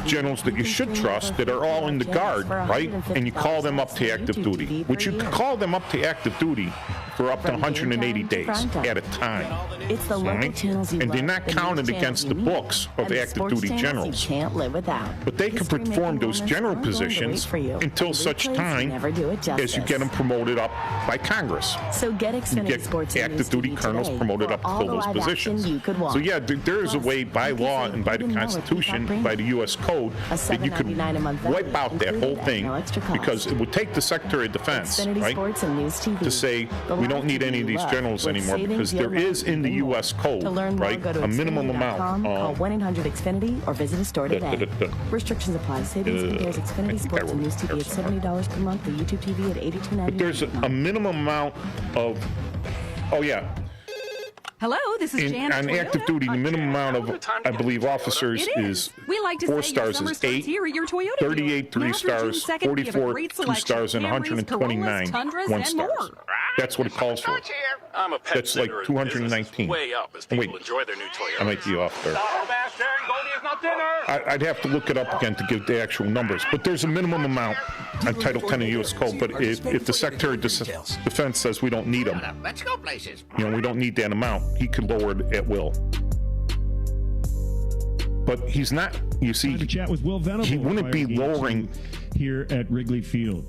generals that you should trust that are all in the Guard, right? And you call them up to active duty, which you could call them up to active duty for up to 180 days at a time. It's the local channels you and they're love, not the counted news against the channels you books need, of and the active sports duty channels generals. You can't live without. But they can History-making perform those moments general aren't going to wait positions for you, until and such replays time never do it as you justice. get them promoted up by Congress. So get You Xfinity get Sports and active News duty TV colonels today promoted for up to all fill the those live positions. action you could want. So yeah, there is a way by you can law say and by you the didn't know what Constitution, Peacock by the U.S. Code, that you could $7.99 a month wipe out that whole thing no extra cost. because it would take the Secretary of Defense, Xfinity right, Sports and News TV. to say The we live don't need TV any of you these love. generals With anymore savings because there you'll is love in the even more. U.S. Code, To learn more, right, go to a minimum Xfinity.com, amount. call 1-800-XFINITY or visit a store today. Restrictions apply. Savings compares Xfinity Sports and News TV at $70 per month, the YouTube TV at $82.99. But there's a minimum amount of, oh yeah, Hello, this is Janet on Toyota. active duty, the minimum amount of, I believe, officers It is We like to 4 say stars your summer is starts 8, here at your Toyota 38 dealer. 3 Now through June stars, 2nd, we have a 44 great 2 selection stars, and of Camrys, 129 Corollas, Tundras, 1 and stars. more. That's what it calls for. I'm a pet That's like sitter in 219. business. Way up as people enjoy their new Toyota. I might be off there. I'd have to look it up again to give the actual numbers, but there's a minimum amount on Title 10 of the U.S. Code. But if the Secretary of Defense says we don't need them, Let's go places. we don't need that amount, he could lower it at will. But he's not. You see, to chat with Will Venable, he wouldn't be lowering here at Wrigley Field.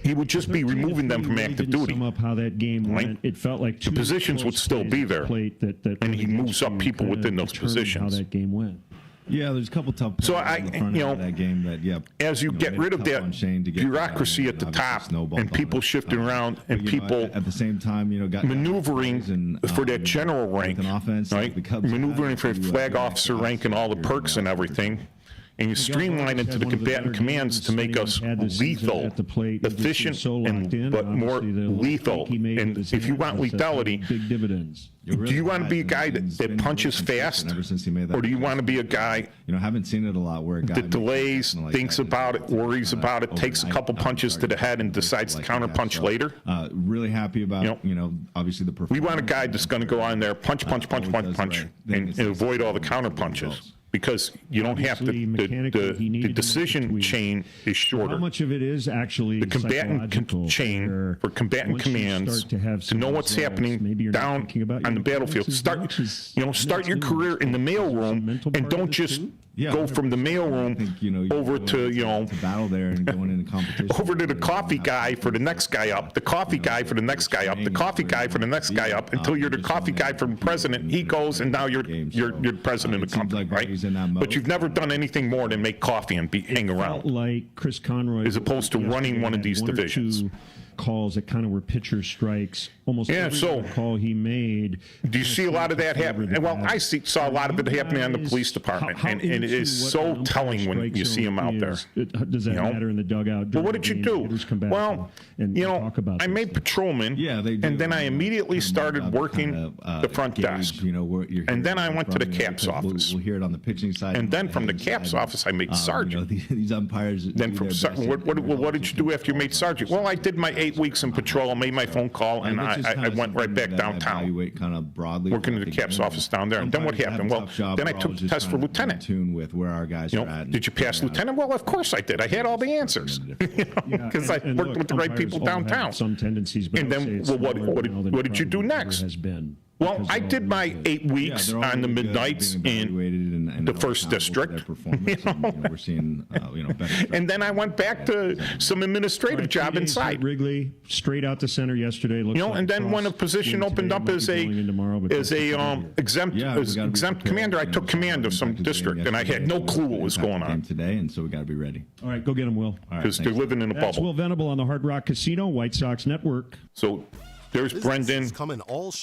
He would just be removing them from active duty. Sum up how that game went. It felt like the positions would still be there, and he moves up people within those positions. How that game went. Yeah, there's a couple tough. So that game that as you get rid of that bureaucracy at the top and people shifting around and people at the same time, got maneuvering for that general rank, right? Maneuvering for flag officer rank and all the perks and everything. And you streamline it to the combatant commands to make us lethal, efficient, but more lethal. And if you want lethality, do you want to be a guy that punches fast, or do you want to be a guy haven't seen it a lot where a guy that delays, thinks about it, worries about it, takes a couple punches to the head, and decides to counterpunch later? Really happy about obviously the performance. We want a guy that's going to go on there, punch, and avoid all the counter punches. Because you don't have to, the decision chain is shorter. How much of it is actually the combatant chain for combatant commands to know what's happening down on the battlefield? Start your career in the mailroom and don't just go from the mailroom over to battle there and going into competition. Over to the coffee guy for the next guy up, the coffee guy for the next guy up, the coffee guy for the next guy up, until you're the coffee guy from president. He goes, and now you're president of the company, right? But you've never done anything more than make coffee and hang around. Like Chris Conroy, as opposed to running one of these divisions. Calls that kind of were pitcher strikes. Almost every call he made. Do you see a lot of that happening? Well, I saw a lot of it happening on the police department, and it is so telling when you see them out there. Does that matter in the dugout? Well, what did you do? Well, I made patrolman, and then I immediately started working the front desk, and then I went to the cap's office. We'll hear it on the pitching side, and then from the cap's office, I made sergeant. These umpires. Then from what did you do after you made sergeant? Well, I did my 8 weeks in patrol, made my phone call, and I went right back downtown. Evaluate kind of broadly. Working in the CAPS office down there. And then what happened? Well, then I took the test for lieutenant. Tune with where our guys are at. Did you pass lieutenant? Well, of course I did. I had all the answers. Because I worked with the right people downtown. Some tendencies, but and then, well, what did you do next? Well, I did my 8 weeks on the midnights in the first district. We're seeing, better. And then I went back to some administrative job inside. Wrigley, straight out to center yesterday. And then when a position opened up as a exempt commander, I took command of some district, and I had no clue what was going on today, and so we got to be ready. All right, go get them, Will. Because they're living in a That's bubble. Will Venable on the Hard Rock Casino, White Sox Network. So there's Brendan.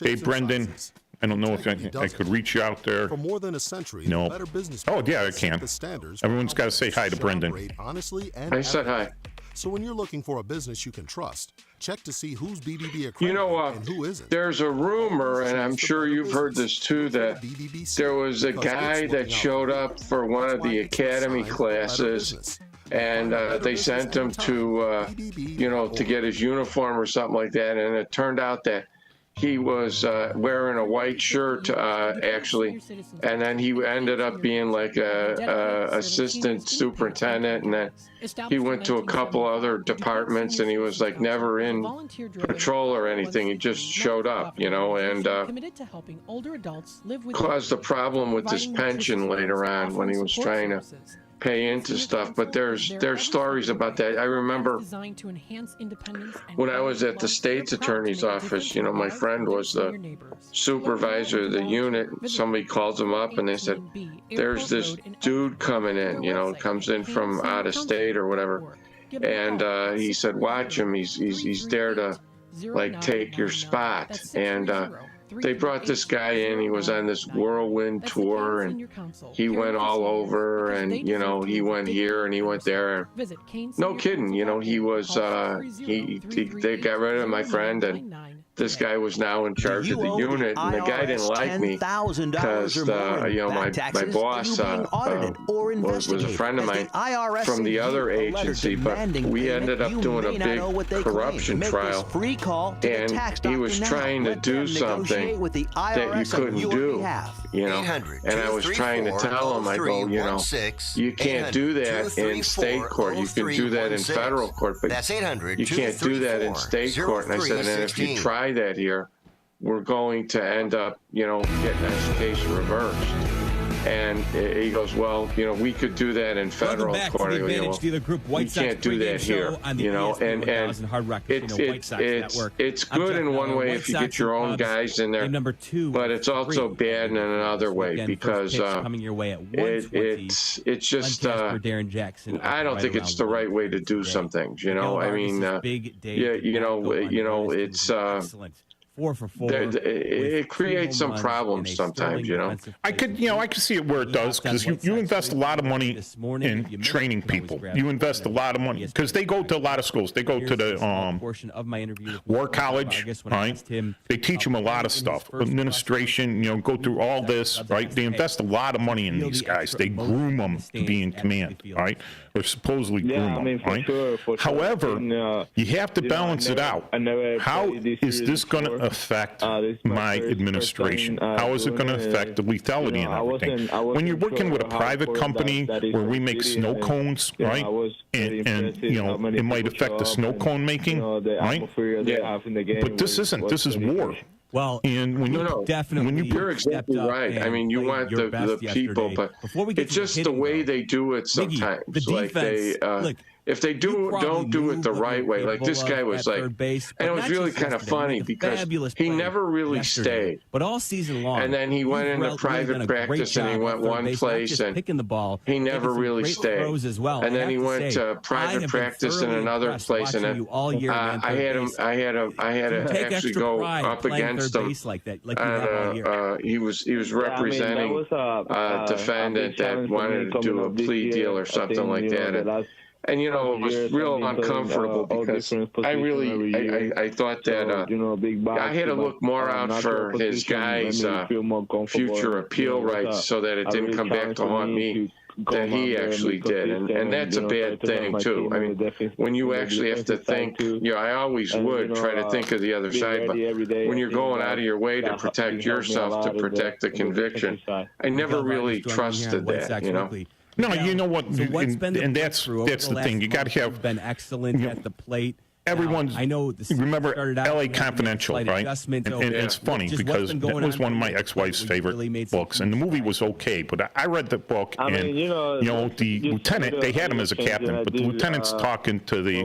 Hey, Brendan. I don't know if I could reach you out there. For more than a century, no. Better Business Oh, yeah, I can. Everyone's got to say hi to Brendan. Honestly and I said hi. So when you're looking for a business you can trust, check to see who's BBB accredited and who isn't. There's a rumor, and I'm sure you've heard this too, that there was a guy that showed up for one of the academy classes, and they sent him to, to get his uniform or something like that, and it turned out that he was wearing a white shirt, actually, and then he ended up being like a assistant superintendent, and then he went to a couple other departments, and he was like never in patrol or anything. He just showed up, and caused a problem with his pension later on when he was trying to pay into stuff. But there's stories about that. I remember when I was at the state's attorney's office, my friend was the supervisor of the unit. Somebody calls him up and they said, there's this dude coming in, comes in from out of state or whatever, and he said, watch him, he's there to like take your spot. And they brought this guy in. He was on this whirlwind tour, and he went all over, and he went here and he went there. No kidding, he was they got rid of my friend, and this guy was now in charge of the unit, and the guy didn't like me because my boss was a friend of mine from the other agency, but we ended up doing a big corruption trial, and he was trying to do something that you couldn't do, and I was trying to tell him, I go, you can't do that in state court. You can do that in federal court, but you can't do that in state court. And I said, and if you try that here, we're going to end up, getting this case reversed. And he goes, well, we could do that in federal court. We can't do that here, and it's good in one way if you get your own guys in there, but it's also bad in another way because it's just I don't think it's the right way to do some things. I mean, it's 4 for 4. It creates some problems sometimes, I could see it where it does, because you invest a lot of money in training people. You invest a lot of money because they go to a lot of schools. They go to the War College, right? They teach them a lot of stuff, administration. Go through all this, right? They invest a lot of money in these guys. They groom them to be in command, right? Or supposedly groom them, right? However, you have to balance it out. How is this going to affect my administration? How is it going to affect the lethality and everything? When you're working with a private company where we make snow cones, right? And it might affect the snow cone making, right? But this isn't. This is war. Well, and you're exactly right. I mean, you want the people, but it's just the way they do it sometimes. Like if they don't do it the right way, like this guy was like, and it was really kind of funny because he never really stayed. But all season long, and then he went into private practice and he went one place and he never really stayed. And then he went to private practice in another place, and then I had to actually go up against him. He was representing a defendant that wanted to do a plea deal or something like that. And it was real uncomfortable because I thought that I had to look more out for his guy's future appeal rights so that it didn't come back to haunt me that he actually did, and that's a bad thing too. I mean, when you actually have to think, I always would try to think of the other side, but when you're going out of your way to protect yourself, to protect the conviction, I never really trusted that, No, you know what, So what's been and that's the thing. You got to have been excellent at the plate. Everyone's. I know. Remember L.A. Confidential, right? And it's funny because that was one of my ex-wife's favorite books, and the movie was okay. But I read the book, and the lieutenant, they had him as a captain, but the lieutenant's talking to the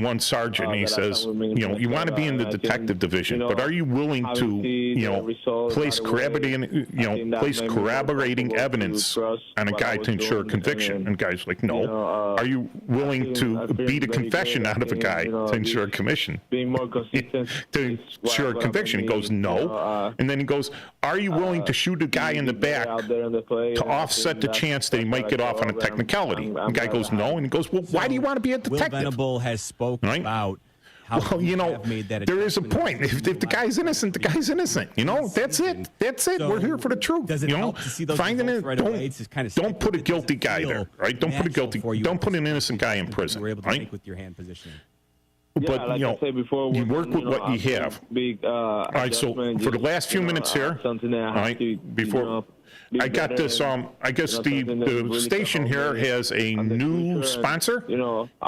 one sergeant, and he says, you want to be in the detective division, but are you willing to, place corroborating evidence on a guy to ensure conviction? And the guy's like, no. Are you willing to beat a confession out of a guy to ensure a commission? Being more consistent to ensure a conviction. He goes, no. And then he goes, are you willing to shoot a guy in the back to offset the chance that he might get off on a technicality? The guy goes, no. And he goes, well, why do you want to be a detective? Will Venable has spoken about how there is a point. If the guy's innocent, the guy's innocent. That's it. That's it. We're here for the truth. Does it help to see those finding it? Right away? It's just kind of don't put a guilty guy there, right? Don't put a guilty. Don't put an innocent guy in prison, We're able to right? make with your hand positioning. But like I said before, you work with what you have. All right. So for the last few minutes here, all right, before. I got this. I guess the station here has a new sponsor,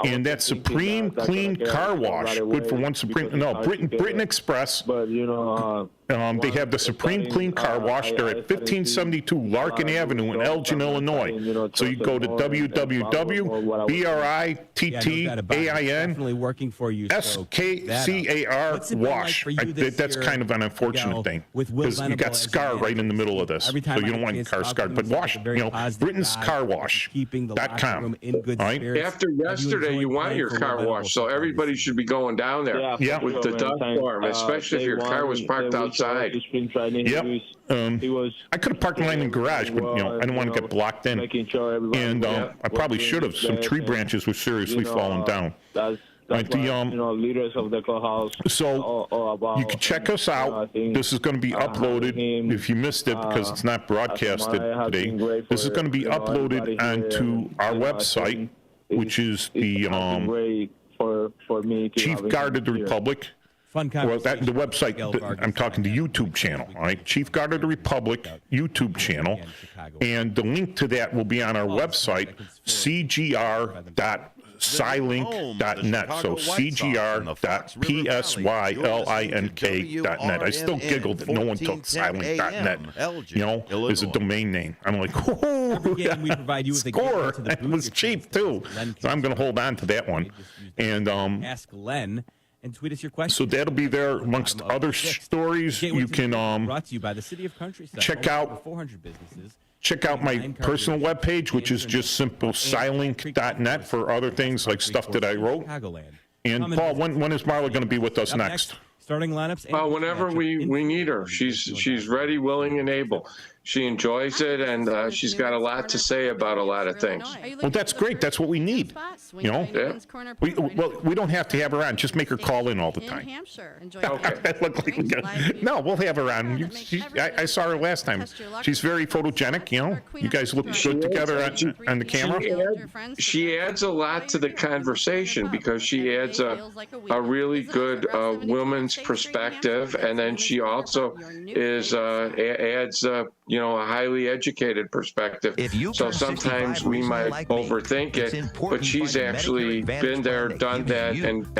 and that's Supreme Clean Car Wash. Good for one Supreme. No, Britain Express. But they have the Supreme Clean Car Wash. They're at 1572 Larkin Avenue in Elgin, Illinois. So you go to www.BRITTAIN Wash. That's kind of an unfortunate thing because you got scar right in the middle of this, so you don't want your car scarred. But wash, Britain's Car Wash.com. Right? After yesterday, you want your car washed, so everybody should be going down there with the dust storm, especially if your car was parked outside. Yep. I could have parked mine in the garage, but I didn't want to get blocked in. And I probably should have. Some tree branches were seriously falling down. Right, leaders of the clubhouse. So you can check us out. This is going to be uploaded. If you missed it because it's not broadcasted today, this is going to be uploaded onto our website, which is the Chief Guard of the Republic. Fun well, the website, I'm talking the YouTube channel, all right? Chief Guard of the Republic YouTube channel. And the link to that will be on our website, cgr.silink.net. So cgr.psylink.net. I still giggled that no one took silink.net, as a domain name. I'm like, whoa, score. It was cheap, too. So I'm going to hold on to that one. And Ask Len. And tweet us your questions. So that'll be there amongst other stories. You can brought to you by the City of Countryside. Check out 400 businesses. Check out my personal webpage, which is just simple silink.net for other things like stuff that I wrote. And Paul, when is Marla going to be with us next? Starting lineups. Whenever we need her, she's ready, willing, and able. She enjoys it, and she's got a lot to say about a lot of things. Well, that's great. That's what we need. We don't have to have her on. Just make her call in all the time. No, we'll have her on. I saw her last time. She's very photogenic. You guys look good together on the camera. She adds a lot to the conversation because she adds a really good woman's perspective, and then she also adds a highly educated perspective. So sometimes we might overthink it, but she's actually been there, done that, and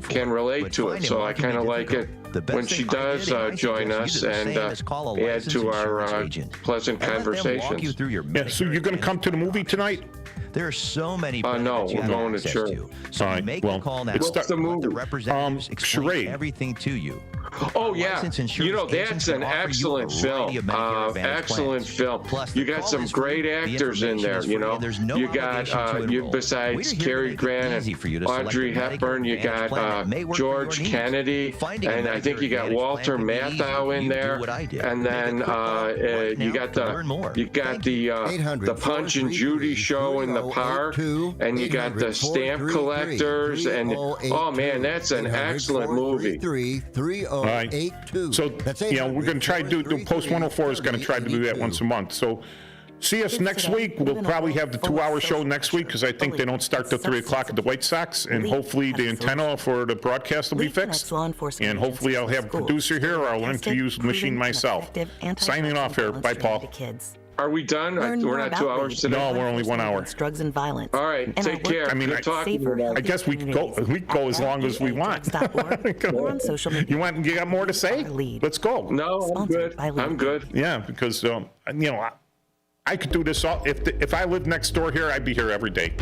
can relate to it. So I kind of like it when she does join us and add to our pleasant conversations. Yeah, so you're going to come to the movie tonight? There are so many. No, we're going to church. So make a call now. What's the movie? The representatives explain everything to you. Oh yeah, that's an excellent film. Excellent film. You got some great actors in there. You got besides Cary Grant and Audrey Hepburn, you got George Kennedy, and I think you got Walter Matthau in there. And then you got the Punch and Judy show in the park, and you got the stamp collectors, and oh man, that's an excellent movie. All right. So, we're going to try to do Post 104 is going to try to do that once a month. So, See us next week. We'll probably have the 2-hour show next week because I think they don't start till 3 o'clock at the White Sox. And hopefully the antenna for the broadcast will be fixed. And hopefully I'll have a producer here or I'll learn to use the machine myself. Signing off here. Bye, Paul. Are we done? We're not 2 hours today? No, we're only 1 hour. Drugs and violence. All right, take care. I mean, I guess we go as long as we want. Or on social media. You got more to say? Let's go. No, I'm good. I'm good. Yeah, because I could do this all. If I lived next door here, I'd be here every day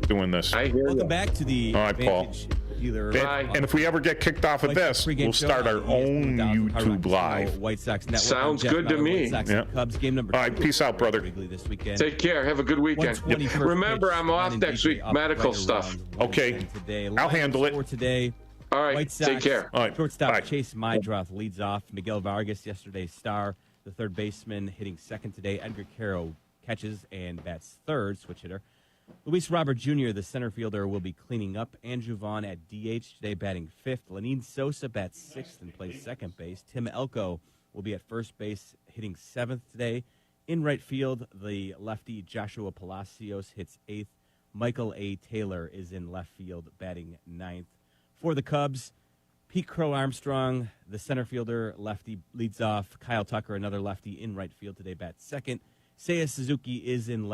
doing this. I hear Welcome back to the All right, Paul. And if we ever get kicked off of this, we'll start our own YouTube live. White Sox Network. Sounds good to me. Cubs game number. All right, peace out, brother. This weekend. Take care. Have a good weekend. Remember, I'm off next week. Medical stuff. Okay, I'll handle it. For today. All right, White Sox, take care. All right, shortstop bye. Chase Mydroth leads off. Miguel Vargas, yesterday's star. The third baseman hitting second today. Edgar Caro catches and bats third, switch hitter. Luis Robert Jr., the center fielder, will be cleaning up. Andrew Vaughn at DH today, batting fifth. Lenine Sosa bats sixth and plays second base. Tim Elko will be at first base, hitting seventh today. In right field, the lefty Joshua Palacios hits eighth. Michael A. Taylor is in left field, batting ninth. For the Cubs, Pete Crow Armstrong, the center fielder, lefty, leads off. Kyle Tucker, another lefty, in right field today, bats second. Seiya Suzuki is in left.